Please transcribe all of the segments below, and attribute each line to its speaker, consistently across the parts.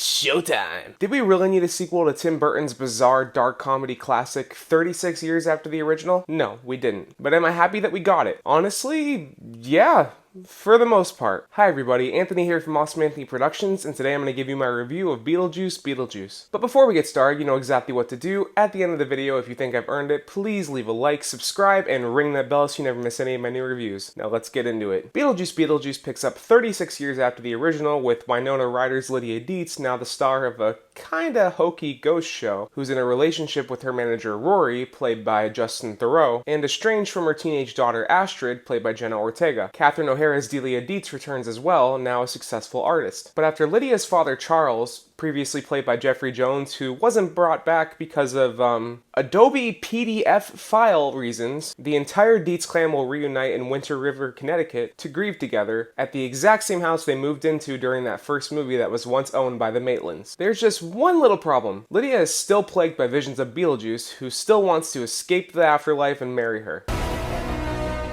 Speaker 1: Showtime! Did we really need a sequel to Tim Burton's bizarre dark comedy classic 36 years after the original? No, we didn't. But am I happy that we got it? Honestly, yeah. For the most part. Hi everybody, Anthony here from Awesome Anthony Productions, and today I'm going to give you my review of Beetlejuice. But before we get started, you know exactly what to do. At the end of the video, if you think I've earned it, please leave a like, subscribe, and ring that bell so you never miss any of my new reviews. Now let's get into it. Beetlejuice picks up 36 years after the original, with Winona Ryder's Lydia Deetz now the star of a kinda hokey ghost show, who's in a relationship with her manager Rory, played by Justin Theroux, and estranged from her teenage daughter Astrid, played by Jenna Ortega. Catherine O'Hara's Delia Deetz returns as well, now a successful artist. But after Lydia's father Charles, previously played by Jeffrey Jones, who wasn't brought back because of, Adobe PDF file reasons, the entire Deetz clan will reunite in Winter River, Connecticut to grieve together at the exact same house they moved into during that first movie that was once owned by the Maitlands. There's just one little problem. Lydia is still plagued by visions of Beetlejuice, who still wants to escape the afterlife and marry her.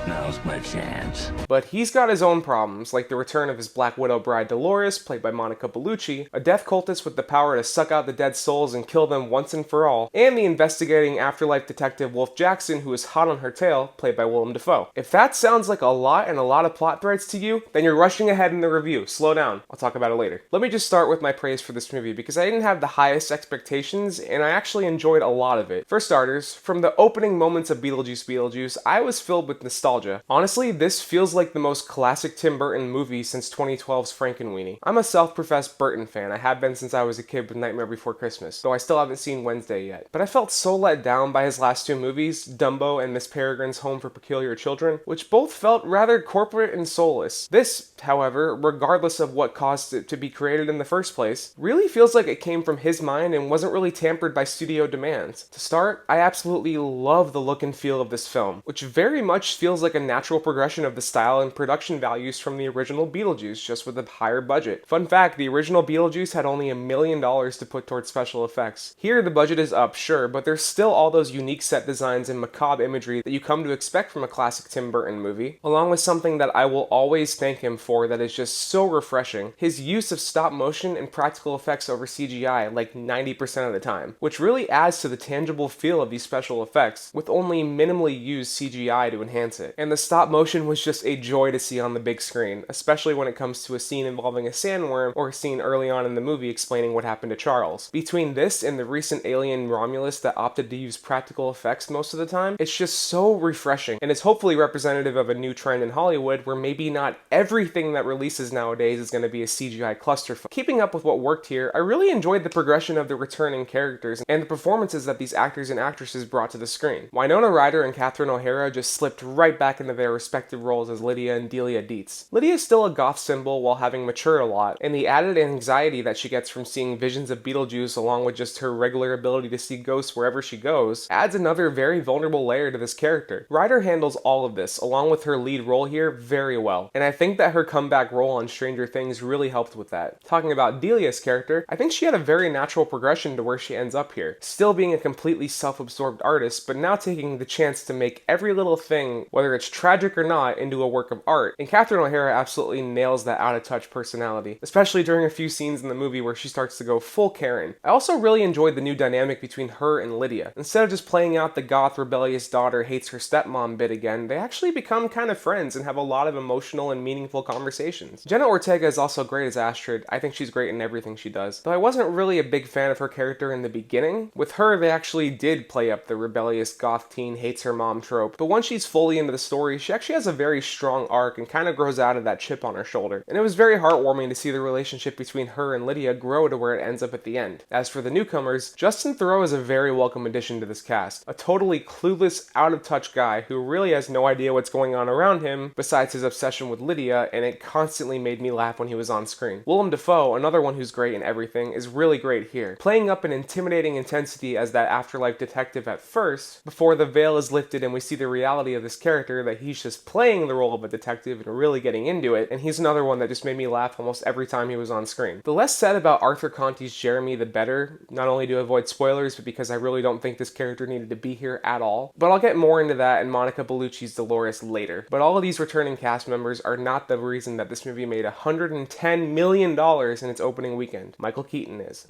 Speaker 2: Now's my chance.
Speaker 1: But he's got his own problems, like the return of his Black Widow bride Dolores, played by Monica Bellucci, a death cultist with the power to suck out the dead souls and kill them once and for all, and the investigating afterlife detective Wolf Jackson, who is hot on her tail, played by Willem Dafoe. If that sounds like a lot and a lot of plot threads to you, then you're rushing ahead in the review. Slow down. I'll talk about it later. Let me just start with my praise for this movie, because I didn't have the highest expectations, and I actually enjoyed a lot of it. For starters, from the opening moments of Beetlejuice, I was filled with nostalgia. Honestly, this feels like the most classic Tim Burton movie since 2012's Frankenweenie. I'm a self-professed Burton fan. I have been since I was a kid with Nightmare Before Christmas, though I still haven't seen Wednesday yet. But I felt so let down by his last two movies, Dumbo and Miss Peregrine's Home for Peculiar Children, which both felt rather corporate and soulless. This, however, regardless of what caused it to be created in the first place, really feels like it came from his mind and wasn't really tampered by studio demands. To start, I absolutely love the look and feel of this film, which very much feels like a natural progression of the style and production values from the original Beetlejuice, just with a higher budget. Fun fact, the original Beetlejuice had only $1 million to put towards special effects. Here, the budget is up, sure, but there's still all those unique set designs and macabre imagery that you come to expect from a classic Tim Burton movie, along with something that I will always thank him for that is just so refreshing: his use of stop motion and practical effects over CGI like 90% of the time, which really adds to the tangible feel of these special effects, with only minimally used CGI to enhance it. And the stop motion was just a joy to see on the big screen, especially when it comes to a scene involving a sandworm or a scene early on in the movie explaining what happened to Charles. Between this and the recent Alien Romulus that opted to use practical effects most of the time, it's just so refreshing, and it's hopefully representative of a new trend in Hollywood where maybe not everything that releases nowadays is going to be a CGI clusterfuck. Keeping up with what worked here, I really enjoyed the progression of the returning characters and the performances that these actors and actresses brought to the screen. Winona Ryder and Catherine O'Hara just slipped right back into their respective roles as Lydia and Delia Deetz. Lydia is still a goth symbol while having matured a lot, and the added anxiety that she gets from seeing visions of Beetlejuice along with just her regular ability to see ghosts wherever she goes adds another very vulnerable layer to this character. Ryder handles all of this, along with her lead role here, very well, and I think that her comeback role on Stranger Things really helped with that. Talking about Delia's character, I think she had a very natural progression to where she ends up here, still being a completely self-absorbed artist, but now taking the chance to make every little thing, whether it's tragic or not, into a work of art. And Catherine O'Hara absolutely nails that out-of-touch personality, especially during a few scenes in the movie where she starts to go full Karen. I also really enjoyed the new dynamic between her and Lydia. Instead of just playing out the goth rebellious daughter hates her stepmom bit again, they actually become kind of friends and have a lot of emotional and meaningful conversations. Jenna Ortega is also great as Astrid. I think she's great in everything she does, though I wasn't really a big fan of her character in the beginning. With her, they actually did play up the rebellious goth teen hates her mom trope, but once she's fully into the story, she actually has a very strong arc and kind of grows out of that chip on her shoulder. And it was very heartwarming to see the relationship between her and Lydia grow to where it ends up at the end. As for the newcomers, Justin Theroux is a very welcome addition to this cast. A totally clueless, out-of-touch guy who really has no idea what's going on around him besides his obsession with Lydia, and it constantly made me laugh when he was on screen. Willem Dafoe, another one who's great in everything, is really great here, playing up an intimidating intensity as that afterlife detective at first, before the veil is lifted and we see the reality of this character that that he's just playing the role of a detective and really getting into it, and he's another one that just made me laugh almost every time he was on screen. The less said about Arthur Conti's Jeremy, the better, not only to avoid spoilers, but because I really don't think this character needed to be here at all. But I'll get more into that and Monica Bellucci's Dolores later. But all of these returning cast members are not the reason that this movie made $110 million in its opening weekend. Michael Keaton is.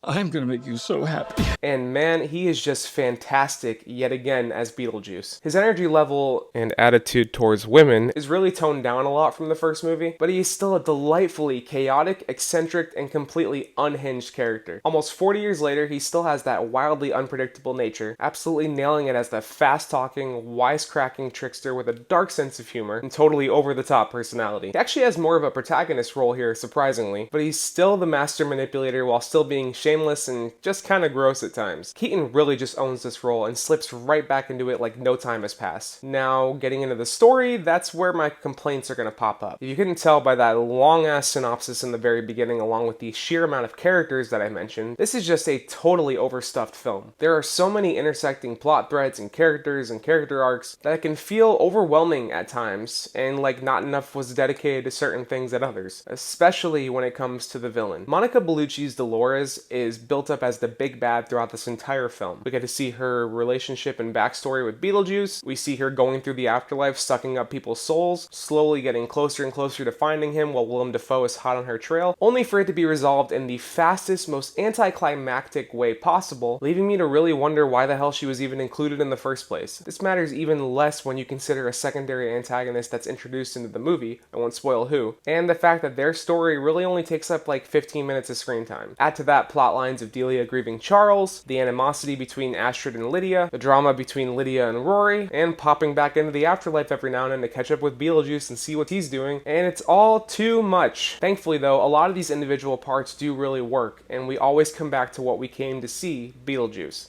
Speaker 2: I'm gonna make you so happy.
Speaker 1: And man, he is just fantastic yet again as Beetlejuice. His energy level and attitude towards women is really toned down a lot from the first movie, but he is still a delightfully chaotic, eccentric, and completely unhinged character. Almost 40 years later, he still has that wildly unpredictable nature, absolutely nailing it as the fast-talking, wisecracking trickster with a dark sense of humor and totally over-the-top personality. He actually has more of a protagonist role here, surprisingly, but he's still the master manipulator while still being shameless and just kind of gross at times. Keaton really just owns this role and slips right back into it like no time has passed. Now, getting into the story, that's where my complaints are going to pop up. If you couldn't tell by that long-ass synopsis in the very beginning, along with the sheer amount of characters that I mentioned, this is just a totally overstuffed film. There are so many intersecting plot threads and characters and character arcs that it can feel overwhelming at times, and like not enough was dedicated to certain things at others, especially when it comes to the villain. Monica Bellucci's Dolores is built up as the big bad throughout this entire film. We get to see her relationship and backstory with Beetlejuice. We see her going through the afterlife, sucking up people's souls, slowly getting closer and closer to finding him while Willem Dafoe is hot on her trail, only for it to be resolved in the fastest, most anticlimactic way possible, leaving me to really wonder why the hell she was even included in the first place. This matters even less when you consider a secondary antagonist that's introduced into the movie, I won't spoil who, and the fact that their story really only takes up like 15 minutes of screen time. Add to that plot lines of Delia grieving Charles, the animosity between Astrid and Lydia, the drama between Lydia and Rory, and popping back into the afterlife every now and then to catch up with Beetlejuice and see what he's doing, and it's all too much. Thankfully though, a lot of these individual parts do really work, and we always come back to what we came to see, Beetlejuice.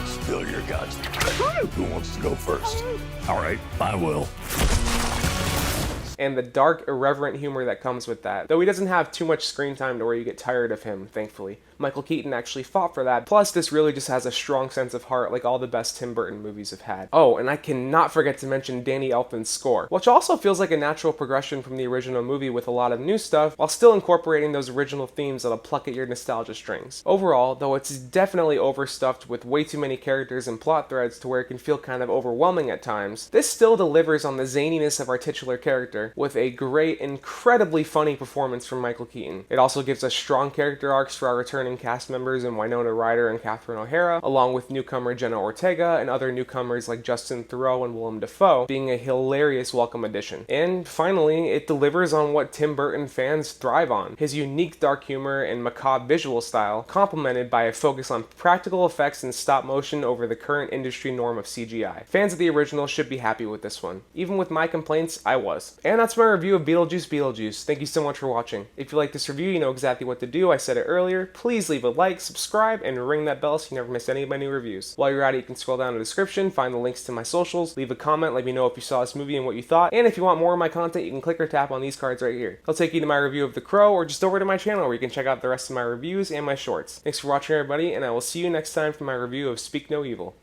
Speaker 2: Spill your guts. Who wants to go first? All right, I will.
Speaker 1: And the dark, irreverent humor that comes with that. Though he doesn't have too much screen time to where you get tired of him, thankfully. Michael Keaton actually fought for that. Plus, this really just has a strong sense of heart like all the best Tim Burton movies have had. Oh, and I cannot forget to mention Danny Elfman's score, which also feels like a natural progression from the original movie with a lot of new stuff, while still incorporating those original themes that'll pluck at your nostalgia strings. Overall, though it's definitely overstuffed with way too many characters and plot threads to where it can feel kind of overwhelming at times, this still delivers on the zaniness of our titular character with a great, incredibly funny performance from Michael Keaton. It also gives us strong character arcs for our returning cast members in Winona Ryder and Catherine O'Hara, along with newcomer Jenna Ortega and other newcomers like Justin Theroux and Willem Dafoe, being a hilarious welcome addition. And finally, it delivers on what Tim Burton fans thrive on, his unique dark humor and macabre visual style, complemented by a focus on practical effects and stop motion over the current industry norm of CGI. Fans of the original should be happy with this one. Even with my complaints, I was. And that's my review of Beetlejuice. Thank you so much for watching. If you like this review, you know exactly what to do. I said it earlier. Please leave a like, subscribe, and ring that bell so you never miss any of my new reviews. While you're at it, you can scroll down in the description, find the links to my socials, leave a comment, let me know if you saw this movie and what you thought, and if you want more of my content, you can click or tap on these cards right here. They'll take you to my review of The Crow, or just over to my channel where you can check out the rest of my reviews and my shorts. Thanks for watching, everybody, and I will see you next time for my review of Speak No Evil.